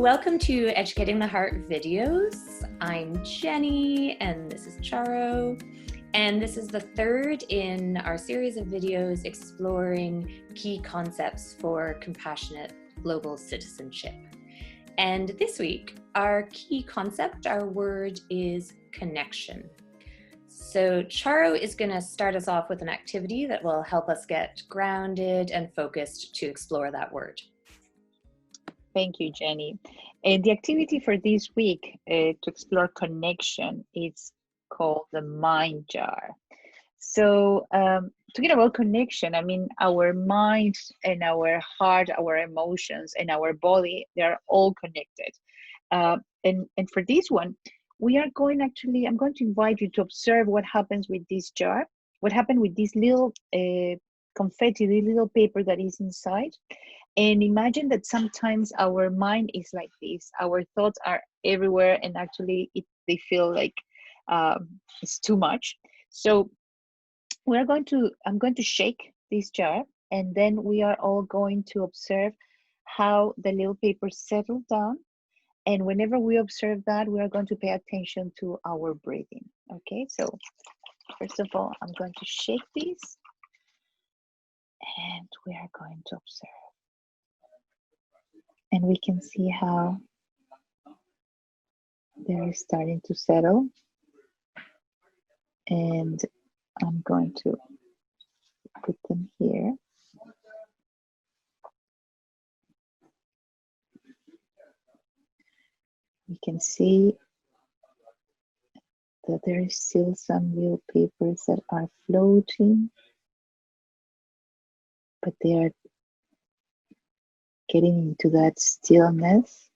Welcome to Educating the Heart videos. I'm Jenny and this is Charo. And this is the third in our series of videos exploring key concepts for compassionate global citizenship. And this week, our key concept, our word is connection. So Charo is going to start us off with an activity that will help us get grounded and focused to explore that word. Thank you, Jenny. The activity for this week to explore connection is called the mind jar. So talking about connection, I mean, our mind and our heart, our emotions and our body, they are all connected. And for this one, I'm going to invite you to observe what happens with this jar, what happened with this little confetti, the little paper that is inside. And imagine that sometimes our mind is like this. Our thoughts are everywhere, and actually they feel like it's too much. So I'm going to shake this jar, and then we are all going to observe how the little paper settles down. And whenever we observe that, we are going to pay attention to our breathing. Okay, so first of all, I'm going to shake this, and we are going to observe. And we can see how they're starting to settle. And I'm going to put them here. We can see that there is still some little papers that are floating, but they are getting into that stillness.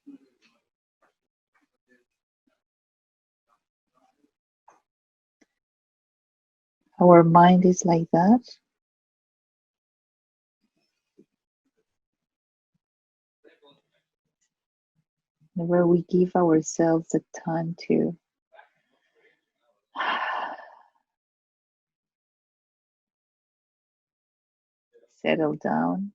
Our mind is like that. Whenever we give ourselves the time to settle down.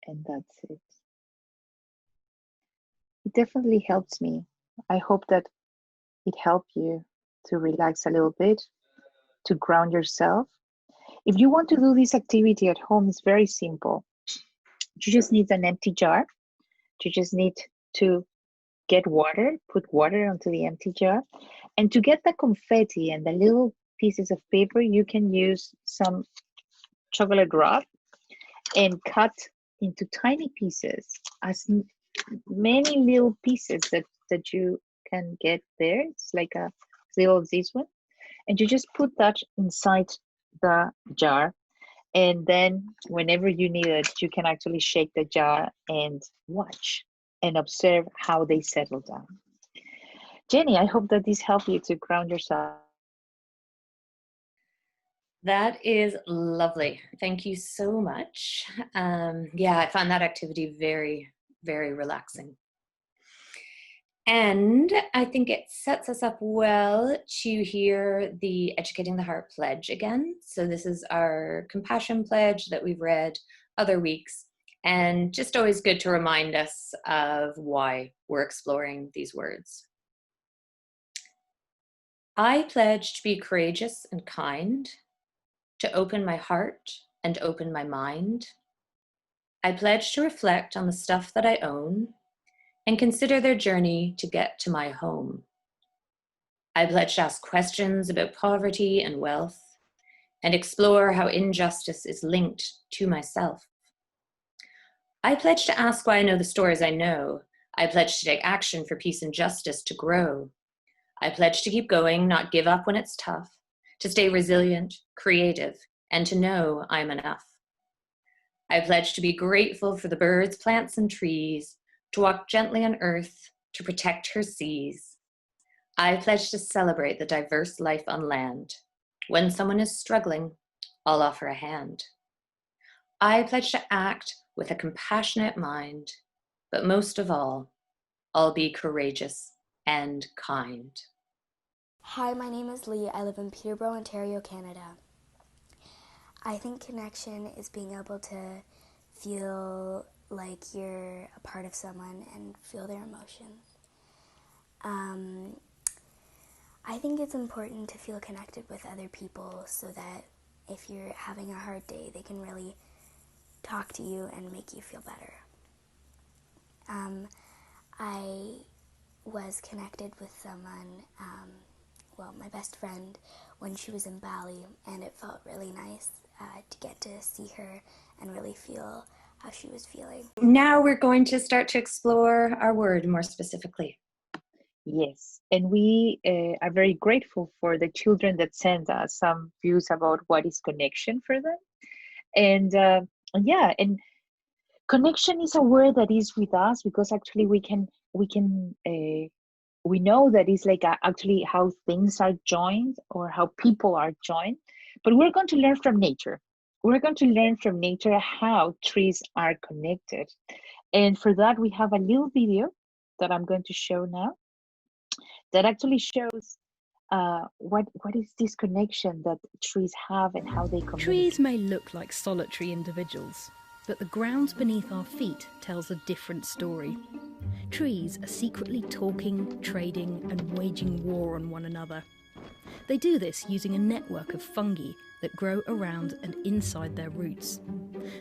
And that's it. It definitely helps me. I hope that it helped you to relax a little bit, to ground yourself. If you want to do this activity at home, it's very simple. You just need an empty jar. You just need to get water, put water onto the empty jar. And to get the confetti and the little pieces of paper, you can use some chocolate rock and cut into tiny pieces, as many little pieces that you can get there. It's like a little of this one. And you just put that inside the jar. And then whenever you need it, you can actually shake the jar and watch and observe how they settle down. Jenny, I hope that this helped you to ground yourself. That is lovely. Thank you so much. Yeah, I found that activity very, very relaxing. And I think it sets us up well to hear the Educating the Heart pledge again. So this is our compassion pledge that we've read other weeks, and just always good to remind us of why we're exploring these words. I pledge to be courageous and kind, to open my heart and open my mind. I pledge to reflect on the stuff that I own and consider their journey to get to my home. I pledge to ask questions about poverty and wealth and explore how injustice is linked to myself. I pledge to ask why I know the stories I know. I pledge to take action for peace and justice to grow. I pledge to keep going, not give up when it's tough, to stay resilient, creative, and to know I'm enough. I pledge to be grateful for the birds, plants, and trees, to walk gently on earth, to protect her seas. I pledge to celebrate the diverse life on land. When someone is struggling, I'll offer a hand. I pledge to act with a compassionate mind, but most of all, I'll be courageous and kind. Hi, my name is Lee. I live in Peterborough, Ontario, Canada. I think connection is being able to feel like you're a part of someone and feel their emotions. I think it's important to feel connected with other people so that if you're having a hard day, they can really talk to you and make you feel better. I was connected with someone, my best friend, when she was in Bali, and it felt really nice to get to see her and really feel how she was feeling. Now we're going to start to explore our word more specifically. Yes, and we are very grateful for the children that send us some views about what is connection for them. And connection is a word that is with us because actually we know that it's like actually how things are joined or how people are joined. But we're going to learn from nature. We're going to learn from nature how trees are connected. And for that, we have a little video that I'm going to show now that actually shows what is this connection that trees have and how they communicate. Trees may look like solitary individuals, but the ground beneath our feet tells a different story. Trees are secretly talking, trading, and waging war on one another. They do this using a network of fungi that grow around and inside their roots.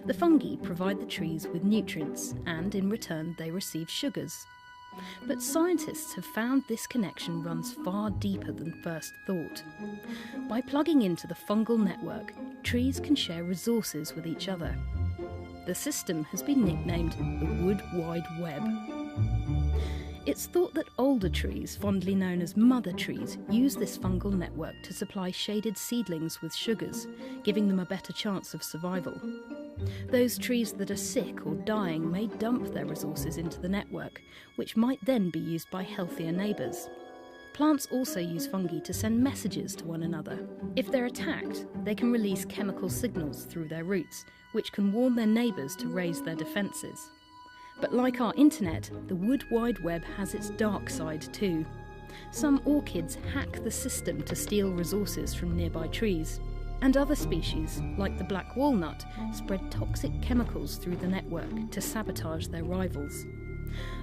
The fungi provide the trees with nutrients, and in return they receive sugars. But scientists have found this connection runs far deeper than first thought. By plugging into the fungal network, trees can share resources with each other. The system has been nicknamed the Wood Wide Web. It's thought that older trees, fondly known as mother trees, use this fungal network to supply shaded seedlings with sugars, giving them a better chance of survival. Those trees that are sick or dying may dump their resources into the network, which might then be used by healthier neighbours. Plants also use fungi to send messages to one another. If they're attacked, they can release chemical signals through their roots, which can warn their neighbours to raise their defences. But like our internet, the Wood Wide Web has its dark side too. Some orchids hack the system to steal resources from nearby trees. And other species, like the black walnut, spread toxic chemicals through the network to sabotage their rivals.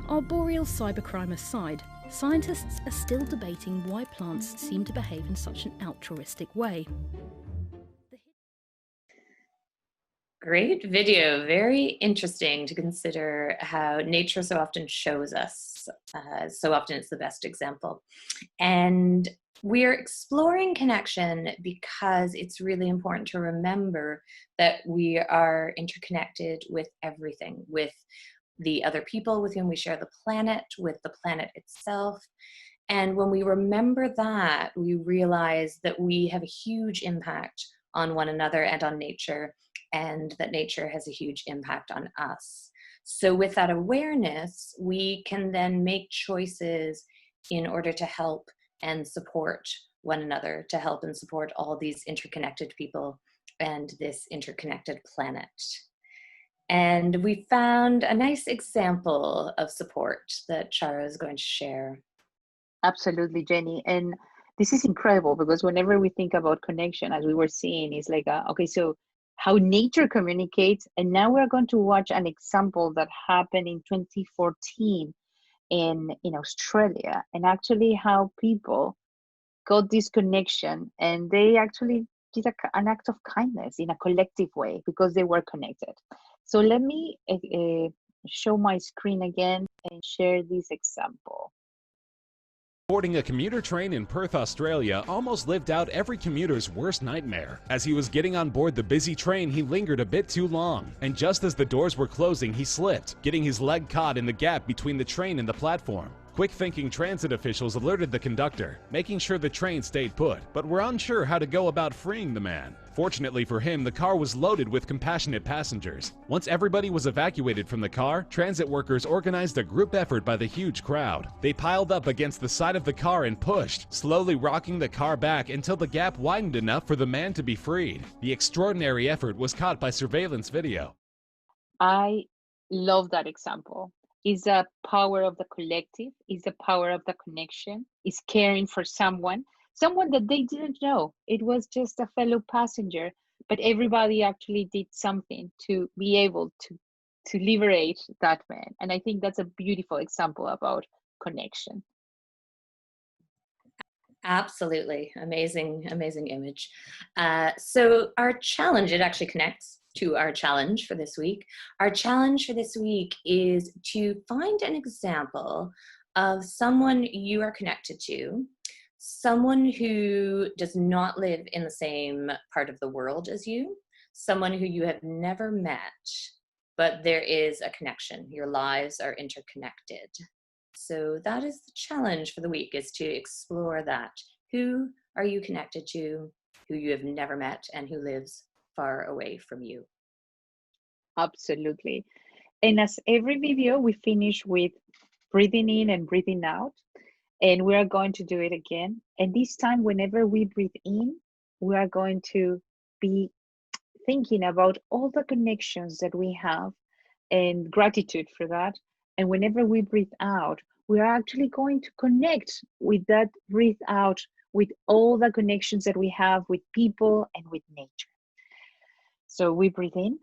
Arboreal cybercrime aside, scientists are still debating why plants seem to behave in such an altruistic way. Great video, very interesting to consider how nature so often shows us. So often it's the best example. And we're exploring connection because it's really important to remember that we are interconnected with everything, with the other people with whom we share the planet, with the planet itself. And when we remember that, we realize that we have a huge impact on one another and on nature, and that nature has a huge impact on us. So with that awareness, we can then make choices in order to help and support one another, to help and support all these interconnected people and this interconnected planet. And we found a nice example of support that Charo is going to share. Absolutely, Jenny. And this is incredible because whenever we think about connection, as we were seeing, it's like, okay, so how nature communicates. And now we're going to watch an example that happened in 2014 in Australia, and actually how people got this connection and they actually did an act of kindness in a collective way because they were connected. So let me show my screen again and share this example. Boarding a commuter train in Perth, Australia almost lived out every commuter's worst nightmare. As he was getting on board the busy train, he lingered a bit too long, and just as the doors were closing, he slipped, getting his leg caught in the gap between the train and the platform. Quick-thinking transit officials alerted the conductor, making sure the train stayed put, but were unsure how to go about freeing the man. Fortunately for him, the car was loaded with compassionate passengers. Once everybody was evacuated from the car, transit workers organized a group effort by the huge crowd. They piled up against the side of the car and pushed, slowly rocking the car back until the gap widened enough for the man to be freed. The extraordinary effort was caught by surveillance video. I love that example. Is the power of the collective, is the power of the connection, is caring for someone that they didn't know. It was just a fellow passenger, but everybody actually did something to be able to liberate that man. And I think that's a beautiful example about connection. Absolutely. Amazing, amazing image. So our challenge, it actually connects to our challenge for this week. Our challenge for this week is to find an example of someone you are connected to, someone who does not live in the same part of the world as you, someone who you have never met, but there is a connection. Your lives are interconnected. So that is the challenge for the week, is to explore that. Who are you connected to, who you have never met, and who lives far away from you? Absolutely. And as every video, we finish with breathing in and breathing out. And we are going to do it again. And this time, whenever we breathe in, we are going to be thinking about all the connections that we have and gratitude for that. And whenever we breathe out, we are actually going to connect with that breathe out with all the connections that we have with people and with nature. So we breathe in,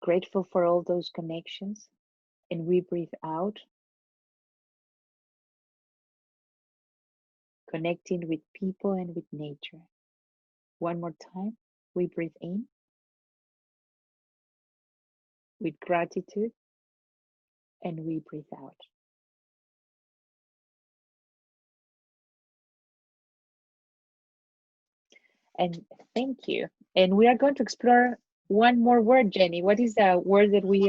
grateful for all those connections, and we breathe out, connecting with people and with nature. One more time, we breathe in with gratitude, and we breathe out. And thank you. And we are going to explore one more word, Jenny. What is the word that we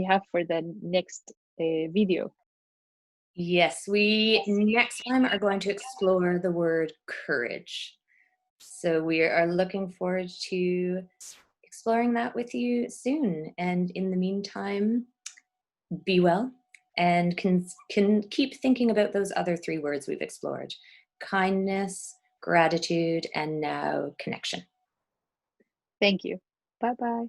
have for the next video? Yes, we next time are going to explore the word courage. So we are looking forward to exploring that with you soon. And in the meantime, be well and can keep thinking about those other 3 words we've explored: kindness, gratitude, and now connection. Thank you. Bye-bye.